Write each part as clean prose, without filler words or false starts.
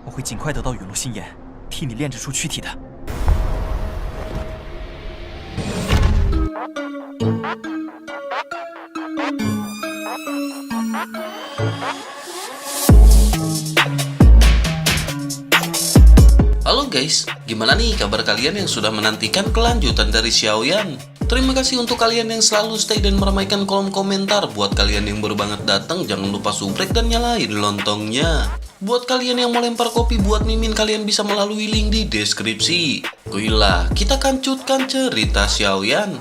我会尽快得到陨落心炎，替你炼制出躯体的。Halo guys, gimana nih kabar kalian yang sudah menantikan kelanjutan dari Xiaoyan? Terima kasih untuk kalian yang selalu stay dan meramaikan kolom komentar. Buat kalian yang baru banget datang, jangan lupa subrek dan nyalain lontongnya. Buat kalian yang mau lempar kopi buat mimin, kalian bisa melalui link di deskripsi. Kuilah, kita kancutkan cerita Xiaoyan.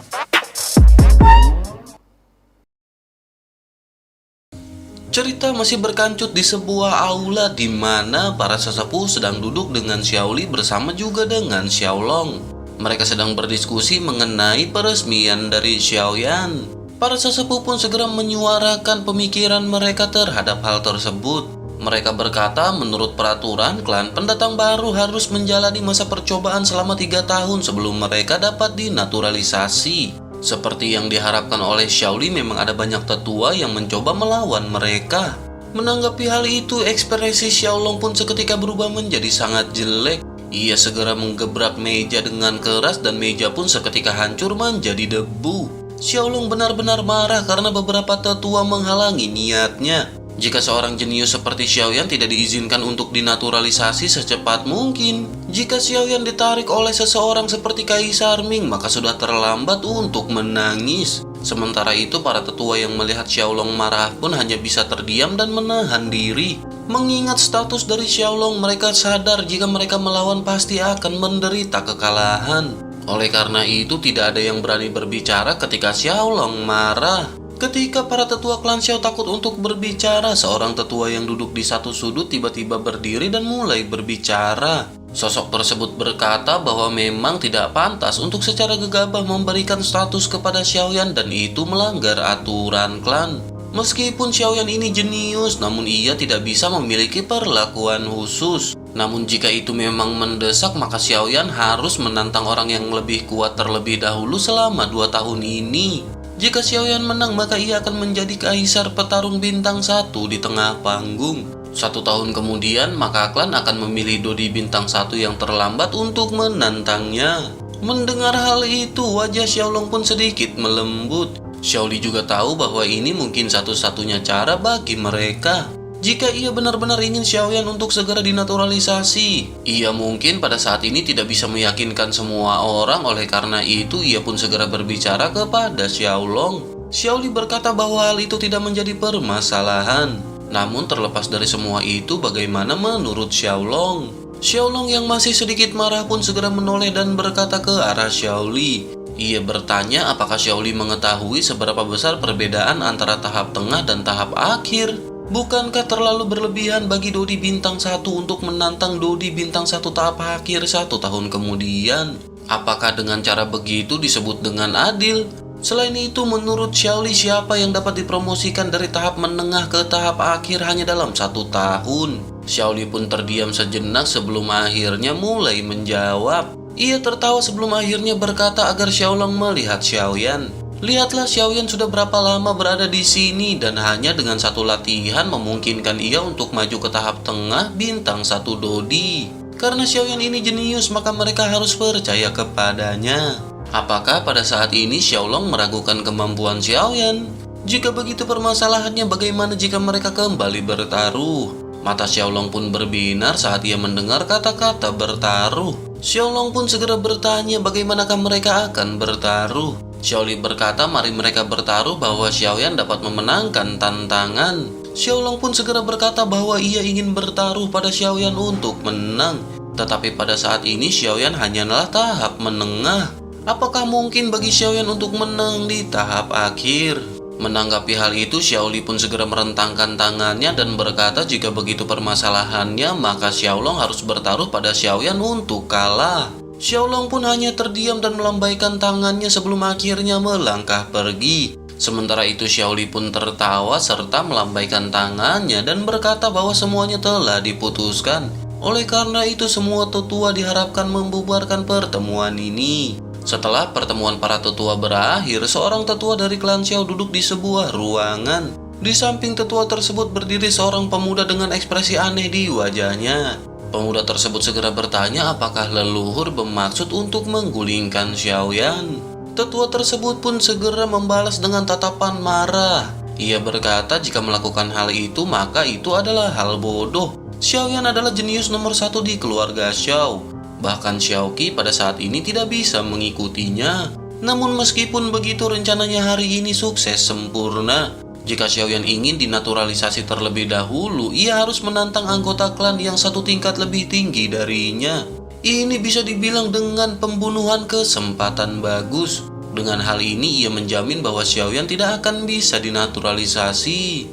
Cerita masih berkancut di sebuah aula di mana para sesepuh sedang duduk dengan Xiaoli bersama juga dengan Xiaolong. Mereka sedang berdiskusi mengenai peresmian dari Xiaoyan. Para sesepuh pun segera menyuarakan pemikiran mereka terhadap hal tersebut. Mereka berkata menurut peraturan klan pendatang baru harus menjalani masa percobaan selama 3 tahun sebelum mereka dapat dinaturalisasi. Seperti yang diharapkan oleh Xiaoli, memang ada banyak tetua yang mencoba melawan mereka. Menanggapi hal itu, ekspresi Xiaolong pun seketika berubah menjadi sangat jelek. Ia segera menggebrak meja dengan keras dan meja pun seketika hancur menjadi debu. Xiaolong benar-benar marah karena beberapa tetua menghalangi niatnya. Jika seorang jenius seperti Xiaoyan tidak diizinkan untuk dinaturalisasi secepat mungkin, jika Xiaoyan ditarik oleh seseorang seperti Kaisar Ming, maka sudah terlambat untuk menangis. Sementara itu, para tetua yang melihat Xiaolong marah pun hanya bisa terdiam dan menahan diri. Mengingat status dari Xiaolong, mereka sadar jika mereka melawan pasti akan menderita kekalahan. Oleh karena itu, tidak ada yang berani berbicara ketika Xiaolong marah. Ketika para tetua klan Xiao takut untuk berbicara, seorang tetua yang duduk di satu sudut tiba-tiba berdiri dan mulai berbicara. Sosok tersebut berkata bahwa memang tidak pantas untuk secara gegabah memberikan status kepada Xiaoyan dan itu melanggar aturan klan. Meskipun Xiaoyan ini jenius, namun ia tidak bisa memiliki perlakuan khusus. Namun jika itu memang mendesak, maka Xiaoyan harus menantang orang yang lebih kuat terlebih dahulu selama 2 tahun ini. Jika Xiaoyan menang, maka ia akan menjadi kaisar petarung bintang 1 di tengah panggung. 1 tahun kemudian, maka klan akan memilih Dodi bintang 1 yang terlambat untuk menantangnya. Mendengar hal itu, wajah Xiaolong pun sedikit melembut. Xiaoli juga tahu bahwa ini mungkin satu-satunya cara bagi mereka. Jika ia benar-benar ingin Xiaoyan untuk segera dinaturalisasi, ia mungkin pada saat ini tidak bisa meyakinkan semua orang. Oleh karena itu, ia pun segera berbicara kepada Xiaolong. Xiaoli berkata bahwa hal itu tidak menjadi permasalahan. Namun terlepas dari semua itu, bagaimana menurut Xiaolong? Xiaolong yang masih sedikit marah pun segera menoleh dan berkata ke arah Xiaoli. Ia bertanya apakah Xiaoli mengetahui seberapa besar perbedaan antara tahap tengah dan tahap akhir. Bukankah terlalu berlebihan bagi Dodi bintang 1 untuk menantang Dodi bintang 1 tahap akhir 1 tahun kemudian? Apakah dengan cara begitu disebut dengan adil? Selain itu, menurut Xiaoli, siapa yang dapat dipromosikan dari tahap menengah ke tahap akhir hanya dalam 1 tahun? Xiaoli pun terdiam sejenak sebelum akhirnya mulai menjawab. Ia tertawa sebelum akhirnya berkata agar Xiaolong melihat Xiaoyan. Lihatlah Xiaoyan sudah berapa lama berada di sini dan hanya dengan 1 latihan memungkinkan ia untuk maju ke tahap tengah bintang 1 Dodi. Karena Xiaoyan ini jenius, maka mereka harus percaya kepadanya. Apakah pada saat ini Xiaolong meragukan kemampuan Xiaoyan? Jika begitu permasalahannya, bagaimana jika mereka kembali bertaruh? Mata Xiaolong pun berbinar saat ia mendengar kata-kata bertaruh. Xiaolong pun segera bertanya bagaimanakah mereka akan bertaruh. Xiaoli berkata mari mereka bertaruh bahwa Xiaoyan dapat memenangkan tantangan. Xiaolong pun segera berkata bahwa ia ingin bertaruh pada Xiaoyan untuk menang. Tetapi pada saat ini Xiaoyan hanyalah tahap menengah. Apakah mungkin bagi Xiaoyan untuk menang di tahap akhir? Menanggapi hal itu, Xiaoli pun segera merentangkan tangannya dan berkata jika begitu permasalahannya, maka Xiaolong harus bertaruh pada Xiaoyan untuk kalah. Xiaolong pun hanya terdiam dan melambaikan tangannya sebelum akhirnya melangkah pergi. Sementara itu Xiaoli pun tertawa serta melambaikan tangannya dan berkata bahwa semuanya telah diputuskan. Oleh karena itu semua tetua diharapkan membubarkan pertemuan ini. Setelah pertemuan para tetua berakhir, seorang tetua dari klan Xiao duduk di sebuah ruangan. Di samping tetua tersebut berdiri seorang pemuda dengan ekspresi aneh di wajahnya. Pemuda tersebut segera bertanya apakah leluhur bermaksud untuk menggulingkan Xiaoyan. Tetua tersebut pun segera membalas dengan tatapan marah. Ia berkata jika melakukan hal itu maka itu adalah hal bodoh. Xiaoyan adalah jenius nomor 1 di keluarga Xiao. Bahkan Xiaoqi pada saat ini tidak bisa mengikutinya. Namun meskipun begitu rencananya hari ini sukses sempurna. Jika Xiaoyan ingin dinaturalisasi terlebih dahulu, ia harus menantang anggota klan yang 1 tingkat lebih tinggi darinya. Ini bisa dibilang dengan pembunuhan kesempatan bagus. Dengan hal ini ia menjamin bahwa Xiaoyan tidak akan bisa dinaturalisasi.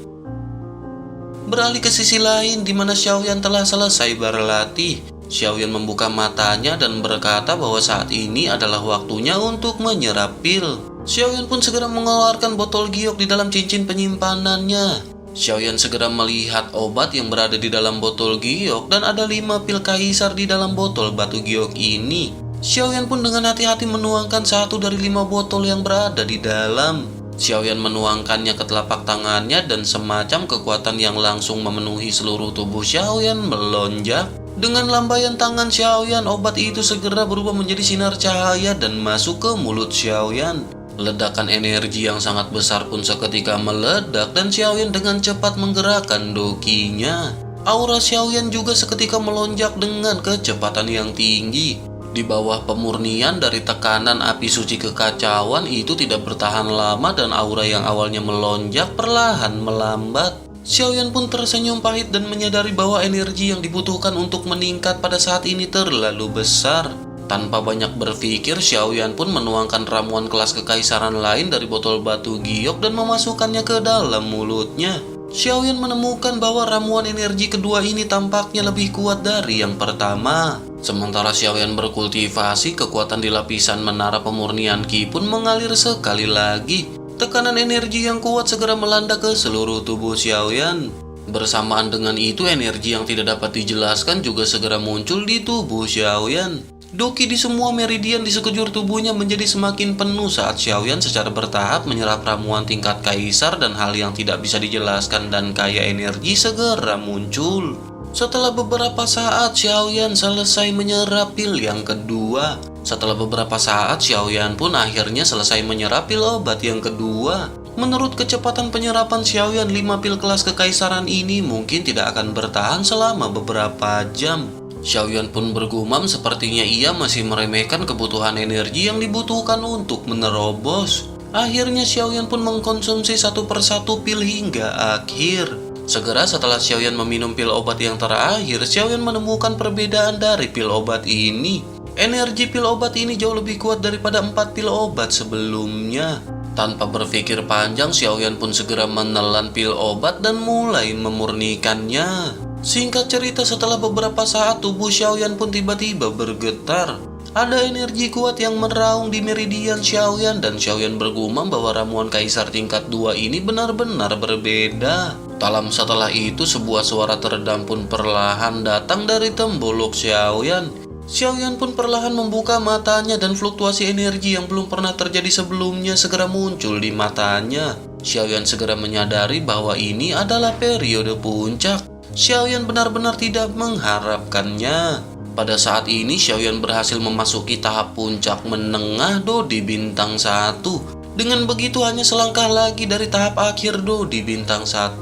Beralih ke sisi lain di mana Xiaoyan telah selesai berlatih, Xiaoyan membuka matanya dan berkata bahwa saat ini adalah waktunya untuk menyerap pil. Xiaoyan pun segera mengeluarkan botol giok di dalam cincin penyimpanannya. Xiaoyan segera melihat obat yang berada di dalam botol giok dan ada 5 pil kaisar di dalam botol batu giok ini. Xiaoyan pun dengan hati-hati menuangkan 1 dari 5 botol yang berada di dalam. Xiaoyan menuangkannya ke telapak tangannya dan semacam kekuatan yang langsung memenuhi seluruh tubuh Xiaoyan melonjak. Dengan lambaian tangan Xiaoyan, obat itu segera berubah menjadi sinar cahaya dan masuk ke mulut Xiaoyan. Ledakan energi yang sangat besar pun seketika meledak dan Xiaoyan dengan cepat menggerakkan dokinya. Aura Xiaoyan juga seketika melonjak dengan kecepatan yang tinggi. Di bawah pemurnian dari tekanan api suci kekacauan itu tidak bertahan lama dan aura yang awalnya melonjak perlahan melambat. Xiaoyan pun tersenyum pahit dan menyadari bahwa energi yang dibutuhkan untuk meningkat pada saat ini terlalu besar. Tanpa banyak berpikir, Xiaoyan pun menuangkan ramuan kelas kekaisaran lain dari botol batu giok dan memasukkannya ke dalam mulutnya. Xiaoyan menemukan bahwa ramuan energi kedua ini tampaknya lebih kuat dari yang pertama. Sementara Xiaoyan berkultivasi, kekuatan di lapisan menara pemurnian Qi pun mengalir sekali lagi. Tekanan energi yang kuat segera melanda ke seluruh tubuh Xiaoyan. Bersamaan dengan itu, energi yang tidak dapat dijelaskan juga segera muncul di tubuh Xiaoyan. Doki di semua meridian di sekujur tubuhnya menjadi semakin penuh saat Xiaoyan secara bertahap menyerap ramuan tingkat kaisar dan hal yang tidak bisa dijelaskan dan kaya energi segera muncul. Setelah beberapa saat, Xiaoyan selesai menyerap pil yang kedua. Setelah beberapa saat, Xiaoyan pun akhirnya selesai menyerap pil obat yang kedua. Menurut kecepatan penyerapan Xiaoyan, 5 pil kelas kekaisaran ini mungkin tidak akan bertahan selama beberapa jam. Xiaoyan pun bergumam sepertinya ia masih meremehkan kebutuhan energi yang dibutuhkan untuk menerobos. Akhirnya Xiaoyan pun mengkonsumsi 1 persatu pil hingga akhir. Segera setelah Xiaoyan meminum pil obat yang terakhir, Xiaoyan menemukan perbedaan dari pil obat ini. Energi pil obat ini jauh lebih kuat daripada 4 pil obat sebelumnya. Tanpa berpikir panjang, Xiaoyan pun segera menelan pil obat dan mulai memurnikannya. Singkat cerita, setelah beberapa saat tubuh Xiaoyan pun tiba-tiba bergetar. Ada energi kuat yang meraung di meridian Xiaoyan dan Xiaoyan bergumam bahwa ramuan kaisar tingkat 2 ini benar-benar berbeda. Tak lama setelah itu, sebuah suara teredam pun perlahan datang dari tembolok Xiaoyan. Xiaoyan pun perlahan membuka matanya dan fluktuasi energi yang belum pernah terjadi sebelumnya segera muncul di matanya. Xiaoyan segera menyadari bahwa ini adalah periode puncak. Xiaoyan benar-benar tidak mengharapkannya. Pada saat ini Xiaoyan berhasil memasuki tahap puncak menengah Dodi bintang 1. Dengan begitu hanya selangkah lagi dari tahap akhir Dodi bintang 1.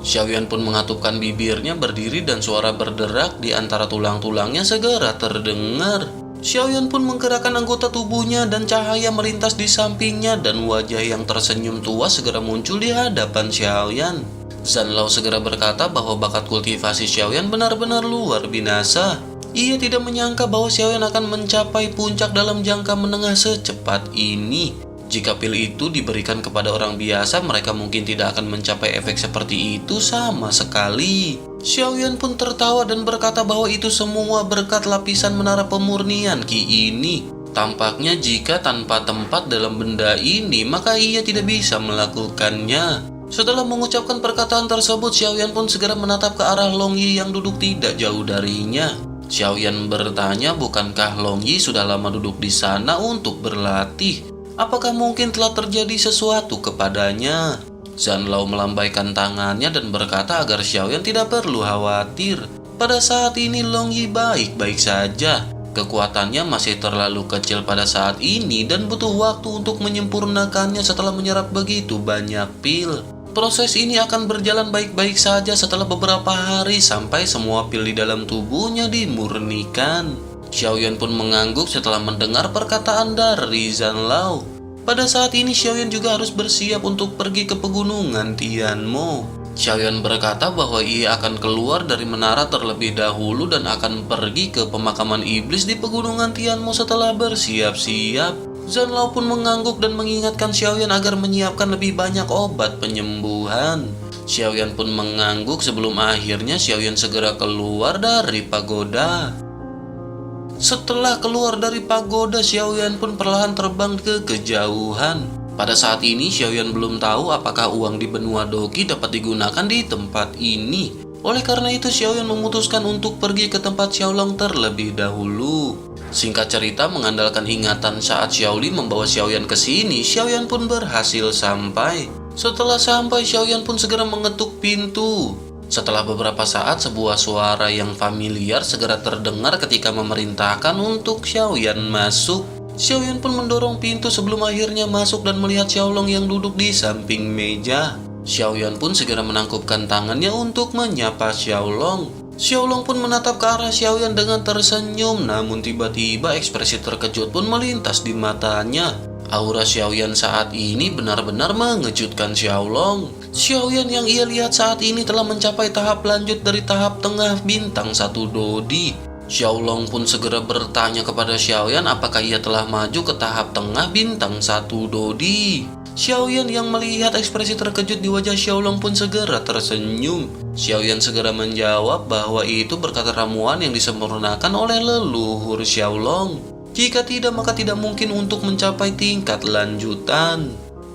Xiaoyan pun mengatupkan bibirnya berdiri dan suara berderak di antara tulang-tulangnya segera terdengar. Xiaoyan pun menggerakkan anggota tubuhnya dan cahaya melintas di sampingnya dan wajah yang tersenyum tua segera muncul di hadapan Xiaoyan. Zanlao segera berkata bahwa bakat kultivasi Xiaoyan benar-benar luar binasa. Ia tidak menyangka bahwa Xiaoyan akan mencapai puncak dalam jangka menengah secepat ini. Jika pil itu diberikan kepada orang biasa, mereka mungkin tidak akan mencapai efek seperti itu sama sekali. Xiaoyan pun tertawa dan berkata bahwa itu semua berkat lapisan menara pemurnian Qi ini. Tampaknya jika tanpa tempat dalam benda ini, maka ia tidak bisa melakukannya. Setelah mengucapkan perkataan tersebut, Xiaoyan pun segera menatap ke arah Long Yi yang duduk tidak jauh darinya. Xiaoyan bertanya, bukankah Long Yi sudah lama duduk di sana untuk berlatih? Apakah mungkin telah terjadi sesuatu kepadanya? Zanlao melambaikan tangannya dan berkata agar Xiaoyan tidak perlu khawatir. Pada saat ini Long Yi baik-baik saja. Kekuatannya masih terlalu kecil pada saat ini dan butuh waktu untuk menyempurnakannya setelah menyerap begitu banyak pil. Proses ini akan berjalan baik-baik saja setelah beberapa hari sampai semua pil di dalam tubuhnya dimurnikan. Xiaoyan pun mengangguk setelah mendengar perkataan dari Zhan Lao. Pada saat ini Xiaoyan juga harus bersiap untuk pergi ke pegunungan Tianmo. Xiaoyan berkata bahwa ia akan keluar dari menara terlebih dahulu dan akan pergi ke pemakaman iblis di pegunungan Tianmo setelah bersiap-siap. Zhan Lao pun mengangguk dan mengingatkan Xiaoyan agar menyiapkan lebih banyak obat penyembuhan. Xiaoyan pun mengangguk sebelum akhirnya Xiaoyan segera keluar dari pagoda. Setelah keluar dari pagoda, Xiaoyan pun perlahan terbang ke kejauhan. Pada saat ini, Xiaoyan belum tahu apakah uang di benua Doki dapat digunakan di tempat ini. Oleh karena itu, Xiaoyan memutuskan untuk pergi ke tempat Xiaolong terlebih dahulu. Singkat cerita, mengandalkan ingatan saat Xiaoli membawa Xiaoyan ke sini, Xiaoyan pun berhasil sampai. Setelah sampai, Xiaoyan pun segera mengetuk pintu. Setelah beberapa saat, sebuah suara yang familiar segera terdengar ketika memerintahkan untuk Xiaoyan masuk. Xiaoyan pun mendorong pintu sebelum akhirnya masuk dan melihat Xiaolong yang duduk di samping meja. Xiaoyan pun segera menangkupkan tangannya untuk menyapa Xiaolong. Xiaolong pun menatap ke arah Xiaoyan dengan tersenyum, namun tiba-tiba ekspresi terkejut pun melintas di matanya. Aura Xiaoyan saat ini benar-benar mengejutkan Xiaolong. Xiaoyan yang ia lihat saat ini telah mencapai tahap lanjut dari tahap tengah bintang 1 Dodi. Xiaolong pun segera bertanya kepada Xiaoyan apakah ia telah maju ke tahap tengah bintang 1 Dodi. Xiaoyan yang melihat ekspresi terkejut di wajah Xiaolong pun segera tersenyum. Xiaoyan segera menjawab bahwa itu berkat ramuan yang disempurnakan oleh leluhur Xiaolong. Jika tidak, maka tidak mungkin untuk mencapai tingkat lanjutan.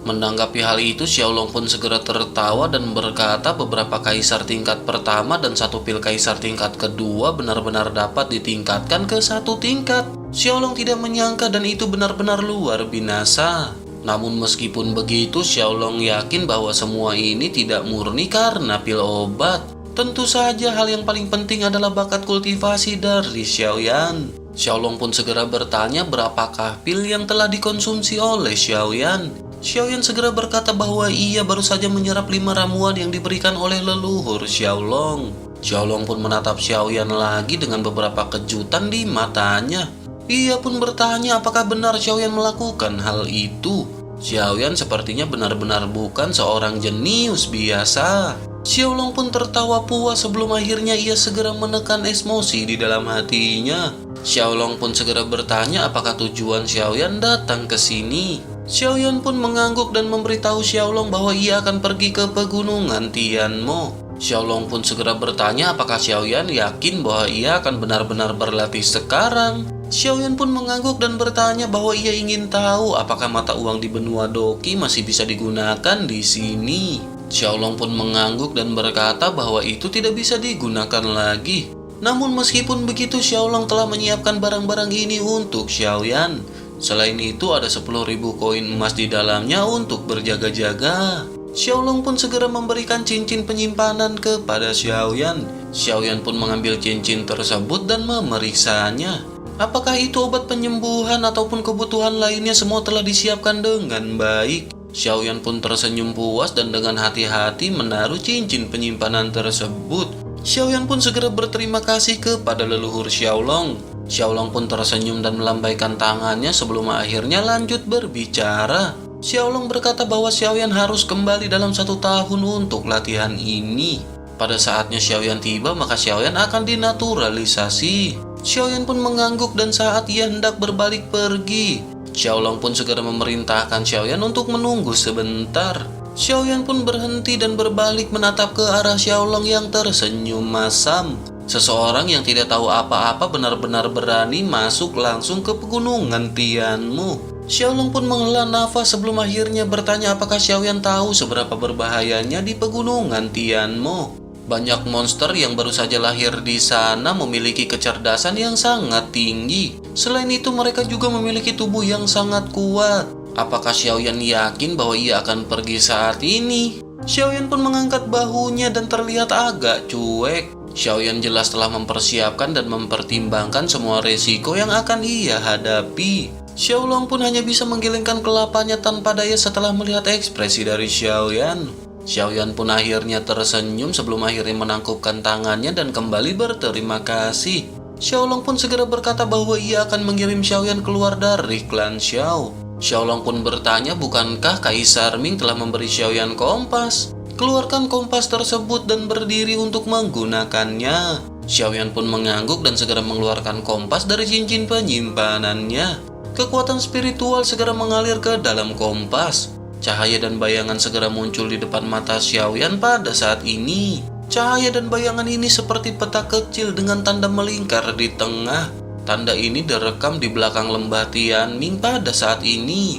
Menanggapi hal itu, Xiaolong pun segera tertawa dan berkata beberapa kaisar tingkat pertama dan 1 pil kaisar tingkat kedua benar-benar dapat ditingkatkan ke 1 tingkat. Xiaolong tidak menyangka dan itu benar-benar luar binasa. Namun meskipun begitu, Xiaolong yakin bahwa semua ini tidak murni karena pil obat. Tentu saja hal yang paling penting adalah bakat kultivasi dari Xiaoyan. Xiaolong pun segera bertanya berapakah pil yang telah dikonsumsi oleh Xiaoyan. Xiaoyan segera berkata bahwa ia baru saja menyerap 5 ramuan yang diberikan oleh leluhur Xiaolong. Xiaolong pun menatap Xiaoyan lagi dengan beberapa kejutan di matanya. Ia pun bertanya apakah benar Xiaoyan melakukan hal itu. Xiaoyan sepertinya benar-benar bukan seorang jenius biasa. Xiaolong pun tertawa puas sebelum akhirnya ia segera menekan emosi di dalam hatinya. Xiaolong pun segera bertanya apakah tujuan Xiaoyan datang ke sini. Xiaoyan pun mengangguk dan memberitahu Xiaolong bahwa ia akan pergi ke pegunungan Tianmo. Xiaolong pun segera bertanya apakah Xiaoyan yakin bahwa ia akan benar-benar berlatih sekarang. Xiaoyan pun mengangguk dan bertanya bahwa ia ingin tahu apakah mata uang di benua Doki masih bisa digunakan di sini. Xiaolong pun mengangguk dan berkata bahwa itu tidak bisa digunakan lagi. Namun meskipun begitu, Xiaolong telah menyiapkan barang-barang ini untuk Xiaoyan. Selain itu ada 10.000 koin emas di dalamnya untuk berjaga-jaga. Xiaolong pun segera memberikan cincin penyimpanan kepada Xiaoyan. Xiaoyan pun mengambil cincin tersebut dan memeriksanya. Apakah itu obat penyembuhan ataupun kebutuhan lainnya semua telah disiapkan dengan baik. Xiaoyan pun tersenyum puas dan dengan hati-hati menaruh cincin penyimpanan tersebut. Xiaoyan pun segera berterima kasih kepada leluhur Xiaolong. Xiaolong pun tersenyum dan melambaikan tangannya sebelum akhirnya lanjut berbicara. Xiaolong berkata bahwa Xiaoyan harus kembali dalam 1 tahun untuk latihan ini. Pada saatnya Xiaoyan tiba, maka Xiaoyan akan dinaturalisasi. Xiaoyan pun mengangguk dan saat ia hendak berbalik pergi, Xiaolong pun segera memerintahkan Xiaoyan untuk menunggu sebentar. Xiaoyan pun berhenti dan berbalik menatap ke arah Xiaolong yang tersenyum masam. Seseorang yang tidak tahu apa-apa benar-benar berani masuk langsung ke pegunungan Tianmu. Xiaolong pun menghela nafas sebelum akhirnya bertanya apakah Xiaoyan tahu seberapa berbahayanya di pegunungan Tianmu. Banyak monster yang baru saja lahir di sana memiliki kecerdasan yang sangat tinggi. Selain itu mereka juga memiliki tubuh yang sangat kuat. Apakah Xiaoyan yakin bahwa ia akan pergi saat ini? Xiaoyan pun mengangkat bahunya dan terlihat agak cuek. Xiaoyan jelas telah mempersiapkan dan mempertimbangkan semua resiko yang akan ia hadapi. Xiaolong pun hanya bisa menggelengkan kelapanya tanpa daya setelah melihat ekspresi dari Xiaoyan. Xiaoyan pun akhirnya tersenyum sebelum akhirnya menangkupkan tangannya dan kembali berterima kasih. Xiaolong pun segera berkata bahwa ia akan mengirim Xiaoyan keluar dari klan Xiao. Xiaolong pun bertanya, bukankah Kaisar Ming telah memberi Xiaoyan kompas? Keluarkan kompas tersebut dan berdiri untuk menggunakannya. Xiaoyan pun mengangguk dan segera mengeluarkan kompas dari cincin penyimpanannya. Kekuatan spiritual segera mengalir ke dalam kompas. Cahaya dan bayangan segera muncul di depan mata Xiaoyan pada saat ini. Cahaya dan bayangan ini seperti peta kecil dengan tanda melingkar di tengah. Tanda ini direkam di belakang lembah Tianming pada saat ini.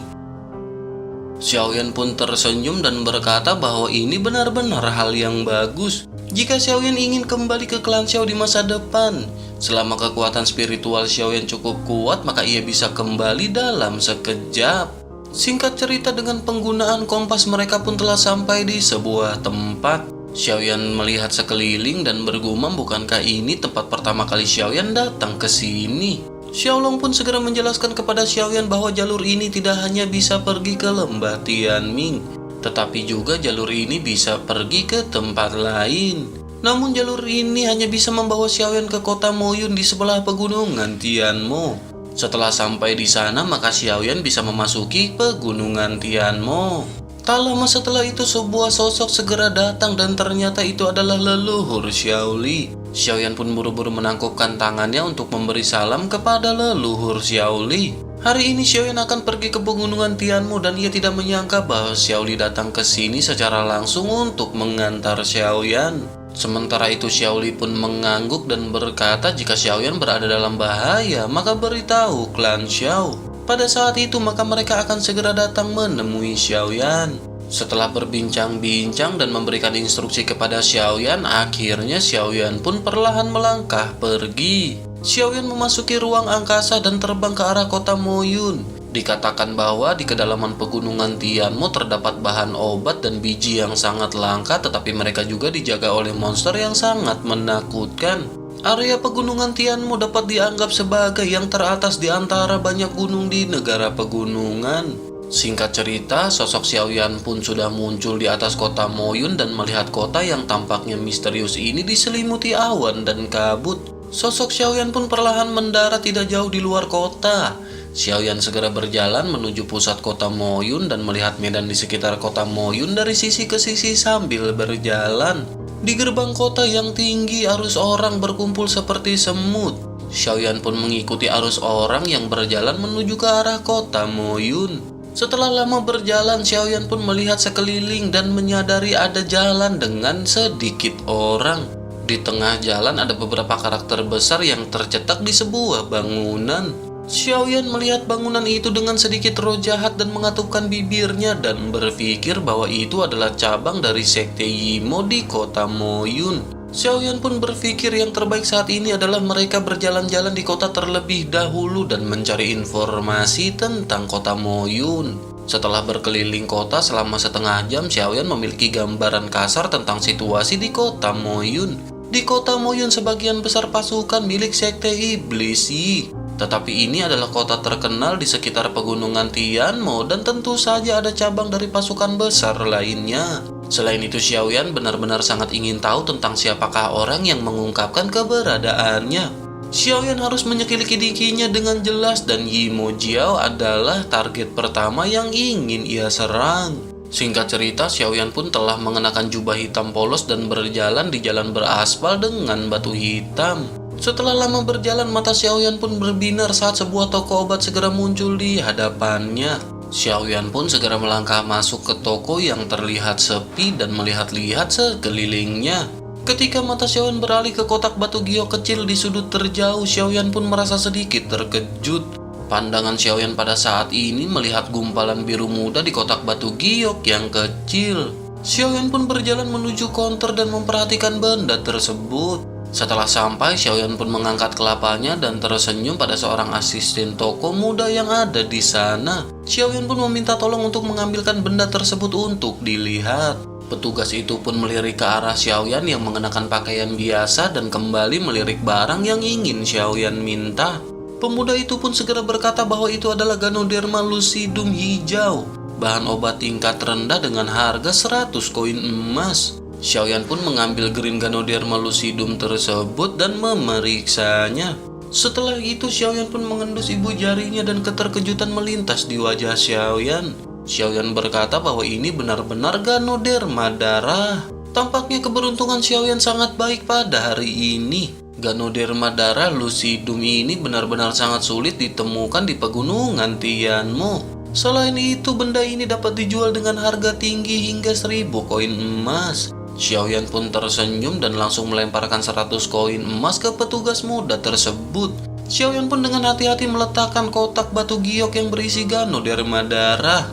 Xiaoyan pun tersenyum dan berkata bahwa ini benar-benar hal yang bagus. Jika Xiaoyan ingin kembali ke klan Xiao di masa depan, selama kekuatan spiritual Xiaoyan cukup kuat, maka ia bisa kembali dalam sekejap. Singkat cerita, dengan penggunaan kompas mereka pun telah sampai di sebuah tempat. Xiaoyan melihat sekeliling dan bergumam, bukankah ini tempat pertama kali Xiaoyan datang ke sini? Xiaolong pun segera menjelaskan kepada Xiaoyan bahwa jalur ini tidak hanya bisa pergi ke lembah Tianming, tetapi juga jalur ini bisa pergi ke tempat lain. Namun jalur ini hanya bisa membawa Xiaoyan ke kota Moyun di sebelah pegunungan Tianmo. Setelah sampai di sana, maka Xiaoyan bisa memasuki pegunungan Tianmo. Tak lama setelah itu, sebuah sosok segera datang dan ternyata itu adalah leluhur Xiaoli. Xiaoyan pun buru-buru menangkupkan tangannya untuk memberi salam kepada leluhur Xiaoli. Hari ini Xiaoyan akan pergi ke pegunungan Tianmo dan ia tidak menyangka bahwa Xiaoli datang ke sini secara langsung untuk mengantar Xiaoyan. Sementara itu Xiaoli pun mengangguk dan berkata jika Xiaoyan berada dalam bahaya, maka beritahu klan Xiao. Pada saat itu maka mereka akan segera datang menemui Xiaoyan. Setelah berbincang-bincang dan memberikan instruksi kepada Xiaoyan, akhirnya Xiaoyan pun perlahan melangkah pergi. Xiaoyan memasuki ruang angkasa dan terbang ke arah kota Moyun. Dikatakan bahwa di kedalaman pegunungan Tianmo terdapat bahan obat dan biji yang sangat langka, tetapi mereka juga dijaga oleh monster yang sangat menakutkan. Area pegunungan Tianmo dapat dianggap sebagai yang teratas di antara banyak gunung di negara pegunungan. Singkat cerita, sosok Xiaoyan pun sudah muncul di atas kota Moyun dan melihat kota yang tampaknya misterius ini diselimuti awan dan kabut. Sosok Xiaoyan pun perlahan mendarat tidak jauh di luar kota. Xiaoyan segera berjalan menuju pusat kota Moyun dan melihat medan di sekitar kota Moyun dari sisi ke sisi sambil berjalan. Di gerbang kota yang tinggi, arus orang berkumpul seperti semut. Xiaoyan pun mengikuti arus orang yang berjalan menuju ke arah kota Moyun. Setelah lama berjalan, Xiaoyan pun melihat sekeliling dan menyadari ada jalan dengan sedikit orang. Di tengah jalan ada beberapa karakter besar yang tercetak di sebuah bangunan. Xiaoyan melihat bangunan itu dengan sedikit roh jahat dan mengatupkan bibirnya dan berpikir bahwa itu adalah cabang dari sekte Yimo di kota Moyun. Xiaoyan pun berpikir yang terbaik saat ini adalah mereka berjalan-jalan di kota terlebih dahulu dan mencari informasi tentang kota Moyun. Setelah berkeliling kota selama setengah jam, Xiaoyan memiliki gambaran kasar tentang situasi di kota Moyun. Di kota Moyun sebagian besar pasukan milik sekte iblis Yi. Tetapi ini adalah kota terkenal di sekitar pegunungan Tianmo dan tentu saja ada cabang dari pasukan besar lainnya. Selain itu, Xiaoyan benar-benar sangat ingin tahu tentang siapakah orang yang mengungkapkan keberadaannya. Xiaoyan harus menyelidikinya dengan jelas dan Yimo Jiao adalah target pertama yang ingin ia serang. Singkat cerita, Xiaoyan pun telah mengenakan jubah hitam polos dan berjalan di jalan beraspal dengan batu hitam. Setelah lama berjalan, mata Xiaoyan pun berbinar saat sebuah toko obat segera muncul di hadapannya. Xiaoyan pun segera melangkah masuk ke toko yang terlihat sepi dan melihat-lihat sekelilingnya. Ketika mata Xiaoyan beralih ke kotak batu giok kecil di sudut terjauh, Xiaoyan pun merasa sedikit terkejut. Pandangan Xiaoyan pada saat ini melihat gumpalan biru muda di kotak batu giok yang kecil. Xiaoyan pun berjalan menuju counter dan memperhatikan benda tersebut. Setelah sampai, Xiaoyan pun mengangkat kelapanya dan tersenyum pada seorang asisten toko muda yang ada di sana. Xiaoyan pun meminta tolong untuk mengambilkan benda tersebut untuk dilihat. Petugas itu pun melirik ke arah Xiaoyan yang mengenakan pakaian biasa dan kembali melirik barang yang ingin Xiaoyan minta. Pemuda itu pun segera berkata bahwa itu adalah Ganoderma lucidum hijau, bahan obat tingkat rendah dengan harga 100 koin emas. Xiaoyan pun mengambil green Ganoderma lucidum tersebut dan memeriksanya. Setelah itu Xiaoyan pun mengendus ibu jarinya dan keterkejutan melintas di wajah Xiaoyan. Xiaoyan berkata bahwa ini benar-benar Ganoderma darah. Tampaknya keberuntungan Xiaoyan sangat baik pada hari ini. Ganoderma darah lucidum ini benar-benar sangat sulit ditemukan di pegunungan Tianmu. Selain itu, benda ini dapat dijual dengan harga tinggi hingga 1000 koin emas. Xiaoyan pun tersenyum dan langsung melemparkan 100 koin emas ke petugas muda tersebut. Xiaoyan pun dengan hati-hati meletakkan kotak batu giok yang berisi Ganoderma darah.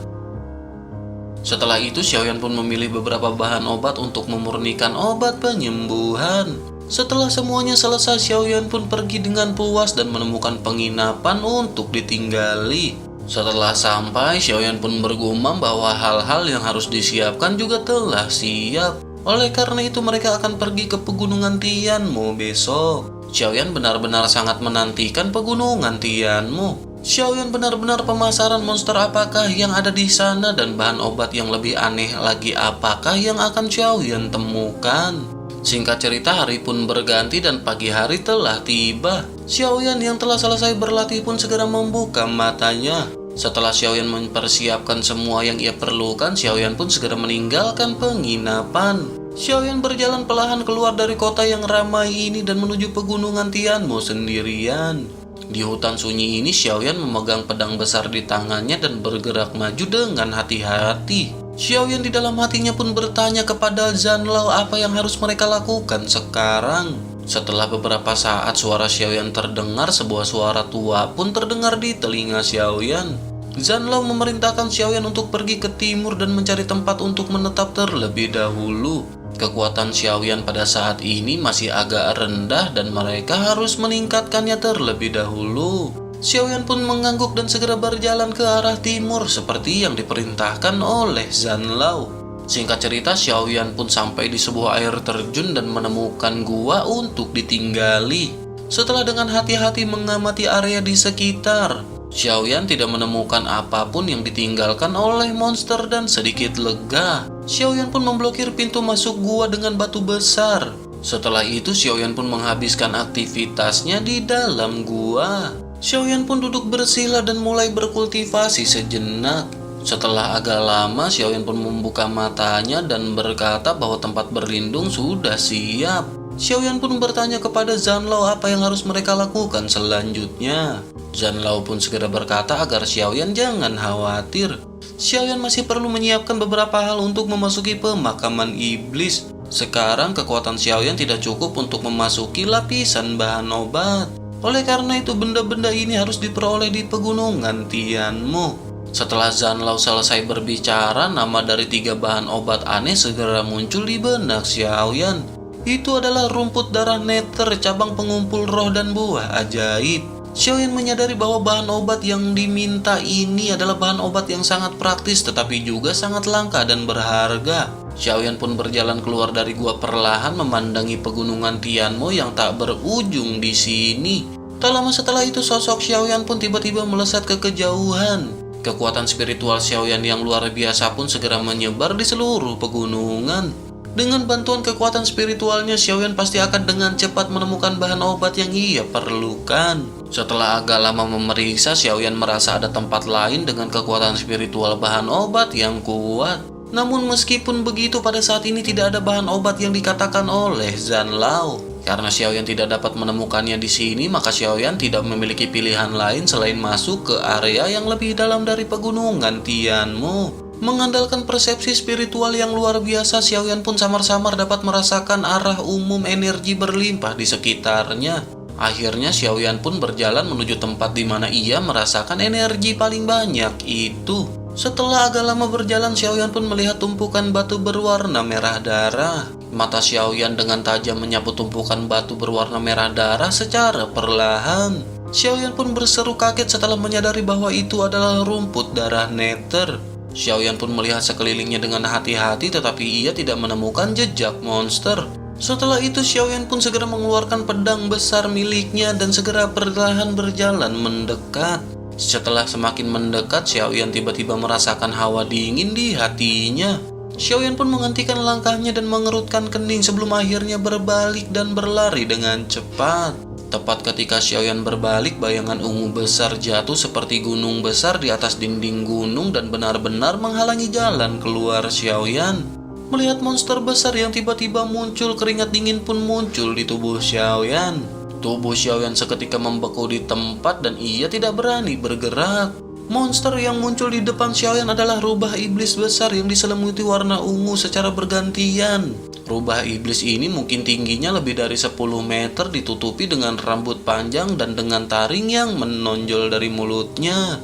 Setelah itu, Xiaoyan pun memilih beberapa bahan obat untuk memurnikan obat penyembuhan. Setelah semuanya selesai, Xiaoyan pun pergi dengan puas dan menemukan penginapan untuk ditinggali. Setelah sampai, Xiaoyan pun bergumam bahwa hal-hal yang harus disiapkan juga telah siap. Oleh karena itu mereka akan pergi ke pegunungan Tianmu besok. Xiaoyan benar-benar sangat menantikan pegunungan Tianmu. Xiaoyan benar-benar pemasaran monster apakah yang ada di sana dan bahan obat yang lebih aneh lagi apakah yang akan Xiaoyan temukan. Singkat cerita, hari pun berganti dan pagi hari telah tiba. Xiaoyan yang telah selesai berlatih pun segera membuka matanya. Setelah Xiaoyan mempersiapkan semua yang ia perlukan, Xiaoyan pun segera meninggalkan penginapan. Xiaoyan berjalan perlahan keluar dari kota yang ramai ini dan menuju pegunungan Tianmu sendirian. Di hutan sunyi ini, Xiaoyan memegang pedang besar di tangannya dan bergerak maju dengan hati-hati. Xiaoyan di dalam hatinya pun bertanya kepada Zanlao apa yang harus mereka lakukan sekarang. Setelah beberapa saat suara Xiaoyan terdengar, sebuah suara tua pun terdengar di telinga Xiaoyan. Zanlao memerintahkan Xiaoyan untuk pergi ke timur dan mencari tempat untuk menetap terlebih dahulu. Kekuatan Xiaoyan pada saat ini masih agak rendah dan mereka harus meningkatkannya terlebih dahulu. Xiaoyan pun mengangguk dan segera berjalan ke arah timur seperti yang diperintahkan oleh Zanlao. Singkat cerita, Xiaoyan pun sampai di sebuah air terjun dan menemukan gua untuk ditinggali. Setelah dengan hati-hati mengamati area di sekitar, Xiaoyan tidak menemukan apapun yang ditinggalkan oleh monster dan sedikit lega. Xiaoyan pun memblokir pintu masuk gua dengan batu besar. Setelah itu, Xiaoyan pun menghabiskan aktivitasnya di dalam gua. Xiaoyan pun duduk bersila dan mulai berkultivasi sejenak. Setelah agak lama, Xiaoyan pun membuka matanya dan berkata bahwa tempat berlindung sudah siap. Xiaoyan pun bertanya kepada Zanlao apa yang harus mereka lakukan selanjutnya. Zanlao pun segera berkata agar Xiaoyan jangan khawatir. Xiaoyan masih perlu menyiapkan beberapa hal untuk memasuki pemakaman iblis. Sekarang kekuatan Xiaoyan tidak cukup untuk memasuki lapisan bahan obat. Oleh karena itu benda-benda ini harus diperoleh di pegunungan Tianmu. Setelah Zanlao selesai berbicara, nama dari 3 bahan obat aneh segera muncul di benak Xiaoyan. Itu adalah rumput darah nether, cabang pengumpul roh dan buah ajaib. Xiaoyan menyadari bahwa bahan obat yang diminta ini adalah bahan obat yang sangat praktis tetapi juga sangat langka dan berharga. Xiaoyan pun berjalan keluar dari gua perlahan memandangi pegunungan Tianmu yang tak berujung di sini. Tak lama setelah itu sosok Xiaoyan pun tiba-tiba melesat ke kejauhan. Kekuatan spiritual Xiaoyan yang luar biasa pun segera menyebar di seluruh pegunungan. Dengan bantuan kekuatan spiritualnya, Xiaoyan pasti akan dengan cepat menemukan bahan obat yang ia perlukan. Setelah agak lama memeriksa, Xiaoyan merasa ada tempat lain dengan kekuatan spiritual bahan obat yang kuat. Namun meskipun begitu, pada saat ini tidak ada bahan obat yang dikatakan oleh Zanlao. Karena Xiaoyan tidak dapat menemukannya di sini, maka Xiaoyan tidak memiliki pilihan lain selain masuk ke area yang lebih dalam dari pegunungan Tianmu. Mengandalkan persepsi spiritual yang luar biasa, Xiaoyan pun samar-samar dapat merasakan arah umum energi berlimpah di sekitarnya. Akhirnya Xiaoyan pun berjalan menuju tempat di mana ia merasakan energi paling banyak itu. Setelah agak lama berjalan, Xiaoyan pun melihat tumpukan batu berwarna merah darah. Mata Xiaoyan dengan tajam menyapu tumpukan batu berwarna merah darah secara perlahan. Xiaoyan pun berseru kaget setelah menyadari bahwa itu adalah rumput darah nether. Xiaoyan pun melihat sekelilingnya dengan hati-hati, tetapi ia tidak menemukan jejak monster. Setelah itu Xiaoyan pun segera mengeluarkan pedang besar miliknya dan segera perlahan berjalan mendekat. Setelah semakin mendekat, Xiaoyan tiba-tiba merasakan hawa dingin di hatinya. Xiaoyan pun menghentikan langkahnya dan mengerutkan kening sebelum akhirnya berbalik dan berlari dengan cepat. Tepat ketika Xiaoyan berbalik, bayangan ungu besar jatuh seperti gunung besar di atas dinding gunung dan benar-benar menghalangi jalan keluar Xiaoyan. Melihat monster besar yang tiba-tiba muncul, keringat dingin pun muncul di tubuh Xiaoyan. Tubuh Xiaoyan seketika membeku di tempat dan ia tidak berani bergerak. Monster yang muncul di depan Xiaoyan adalah rubah iblis besar yang diselimuti warna ungu secara bergantian. Rubah iblis ini mungkin tingginya lebih dari 10 meter, ditutupi dengan rambut panjang dan dengan taring yang menonjol dari mulutnya.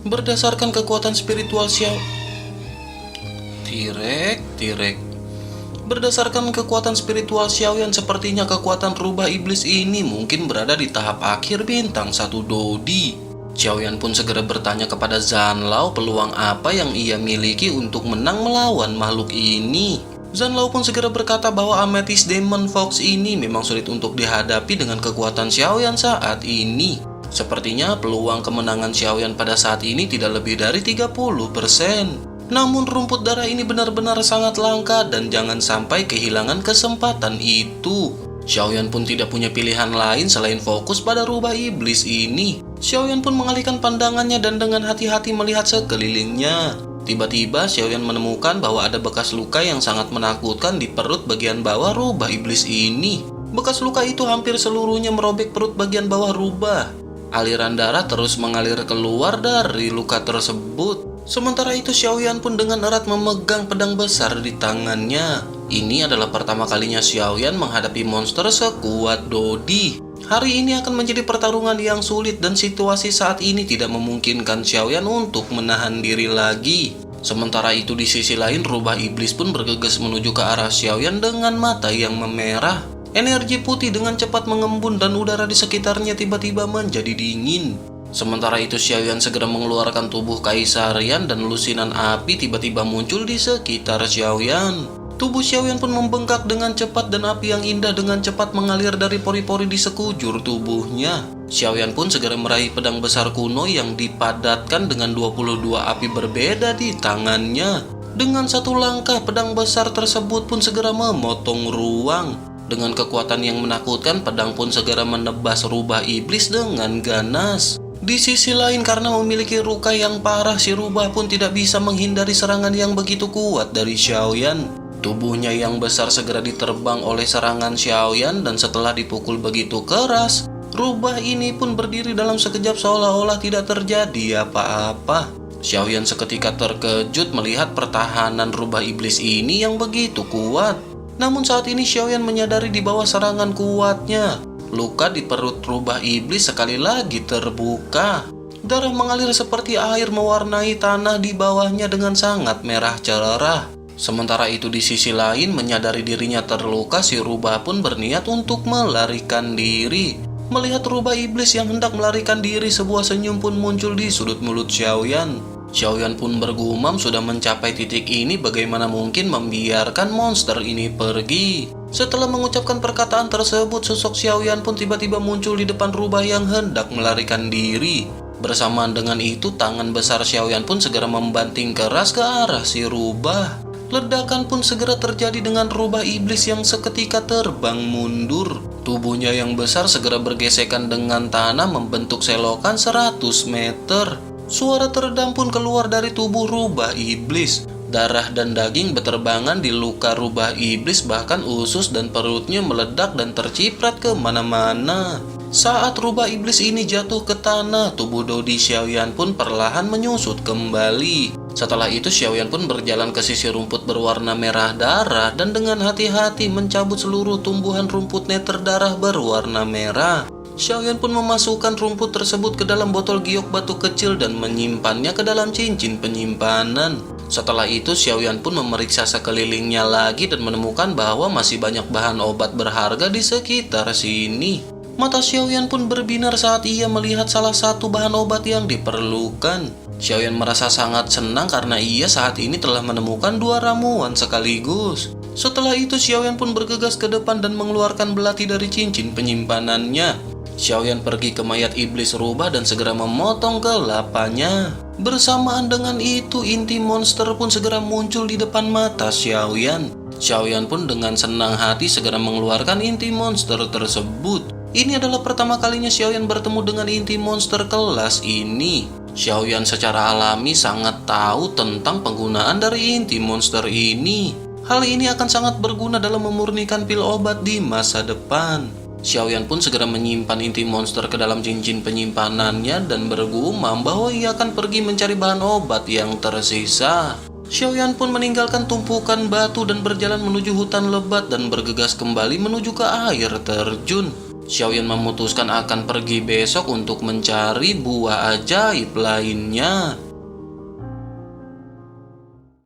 Berdasarkan kekuatan spiritual Berdasarkan kekuatan spiritual Xiaoyan, sepertinya kekuatan rubah iblis ini mungkin berada di tahap akhir bintang 1 Dodi. Xiaoyan pun segera bertanya kepada Zanlao peluang apa yang ia miliki untuk menang melawan makhluk ini. Zanlao pun segera berkata bahwa Amethyst Demon Fox ini memang sulit untuk dihadapi dengan kekuatan Xiaoyan saat ini. Sepertinya peluang kemenangan Xiaoyan pada saat ini tidak lebih dari 30%. Namun rumput darah ini benar-benar sangat langka dan jangan sampai kehilangan kesempatan itu. Xiaoyan pun tidak punya pilihan lain selain fokus pada rubah iblis ini. Xiaoyan pun mengalihkan pandangannya dan dengan hati-hati melihat sekelilingnya. Tiba-tiba Xiaoyan menemukan bahwa ada bekas luka yang sangat menakutkan di perut bagian bawah rubah iblis ini. Bekas luka itu hampir seluruhnya merobek perut bagian bawah rubah. Aliran darah terus mengalir keluar dari luka tersebut. Sementara itu Xiaoyan pun dengan erat memegang pedang besar di tangannya. Ini adalah pertama kalinya Xiaoyan menghadapi monster sekuat Dodi. Hari ini akan menjadi pertarungan yang sulit dan situasi saat ini tidak memungkinkan Xiaoyan untuk menahan diri lagi. Sementara itu di sisi lain, rubah iblis pun bergegas menuju ke arah Xiaoyan dengan mata yang memerah. Energi putih dengan cepat mengembun dan udara di sekitarnya tiba-tiba menjadi dingin. Sementara itu Xiaoyan segera mengeluarkan tubuh kaisarian dan lusinan api tiba-tiba muncul di sekitar Xiaoyan. Tubuh Xiaoyan pun membengkak dengan cepat dan api yang indah dengan cepat mengalir dari pori-pori di sekujur tubuhnya. Xiaoyan pun segera meraih pedang besar kuno yang dipadatkan dengan 22 api berbeda di tangannya. Dengan satu langkah, pedang besar tersebut pun segera memotong ruang. Dengan kekuatan yang menakutkan, pedang pun segera menebas rubah iblis dengan ganas. Di sisi lain, karena memiliki luka yang parah, si rubah pun tidak bisa menghindari serangan yang begitu kuat dari Xiaoyan. Tubuhnya yang besar segera diterbang oleh serangan Xiaoyan dan setelah dipukul begitu keras, rubah ini pun berdiri dalam sekejap seolah-olah tidak terjadi apa-apa. Xiaoyan seketika terkejut melihat pertahanan rubah iblis ini yang begitu kuat. Namun saat ini Xiaoyan menyadari di bawah serangan kuatnya, luka di perut rubah iblis sekali lagi terbuka. Darah mengalir seperti air mewarnai tanah di bawahnya dengan sangat merah cerah. Sementara itu di sisi lain, menyadari dirinya terluka, si rubah pun berniat untuk melarikan diri. Melihat rubah iblis yang hendak melarikan diri, sebuah senyum pun muncul di sudut mulut Xiaoyan. Xiaoyan pun bergumam, sudah mencapai titik ini, bagaimana mungkin membiarkan monster ini pergi. Setelah mengucapkan perkataan tersebut, sosok Xiaoyan pun tiba-tiba muncul di depan rubah yang hendak melarikan diri. Bersamaan dengan itu, tangan besar Xiaoyan pun segera membanting keras ke arah si rubah. Ledakan pun segera terjadi dengan rubah iblis yang seketika terbang mundur. Tubuhnya yang besar segera bergesekan dengan tanah membentuk selokan 100 meter. Suara teredam pun keluar dari tubuh rubah iblis. Darah dan daging beterbangan di luka rubah iblis, bahkan usus dan perutnya meledak dan terciprat kemana-mana. Saat rubah iblis ini jatuh ke tanah, tubuh Dodi Xiaoyan pun perlahan menyusut kembali. Setelah itu Xiaoyan pun berjalan ke sisi rumput berwarna merah darah dan dengan hati-hati mencabut seluruh tumbuhan rumput neter darah berwarna merah. Xiaoyan pun memasukkan rumput tersebut ke dalam botol giok batu kecil dan menyimpannya ke dalam cincin penyimpanan. Setelah itu Xiaoyan pun memeriksa sekelilingnya lagi dan menemukan bahwa masih banyak bahan obat berharga di sekitar sini. Mata Xiaoyan pun berbinar saat ia melihat salah satu bahan obat yang diperlukan. Xiaoyan merasa sangat senang karena ia saat ini telah menemukan 2 ramuan sekaligus. Setelah itu Xiaoyan pun bergegas ke depan dan mengeluarkan belati dari cincin penyimpanannya. Xiaoyan pergi ke mayat iblis rubah dan segera memotong kelapanya. Bersamaan dengan itu, inti monster pun segera muncul di depan mata Xiaoyan. Xiaoyan pun dengan senang hati segera mengeluarkan inti monster tersebut. Ini adalah pertama kalinya Xiaoyan bertemu dengan inti monster kelas ini. Xiaoyan secara alami sangat tahu tentang penggunaan dari inti monster ini. Hal ini akan sangat berguna dalam memurnikan pil obat di masa depan. Xiaoyan pun segera menyimpan inti monster ke dalam cincin penyimpanannya dan bergumam bahwa ia akan pergi mencari bahan obat yang tersisa. Xiaoyan pun meninggalkan tumpukan batu dan berjalan menuju hutan lebat dan bergegas kembali menuju ke air terjun. Xiaoyan memutuskan akan pergi besok untuk mencari buah ajaib lainnya.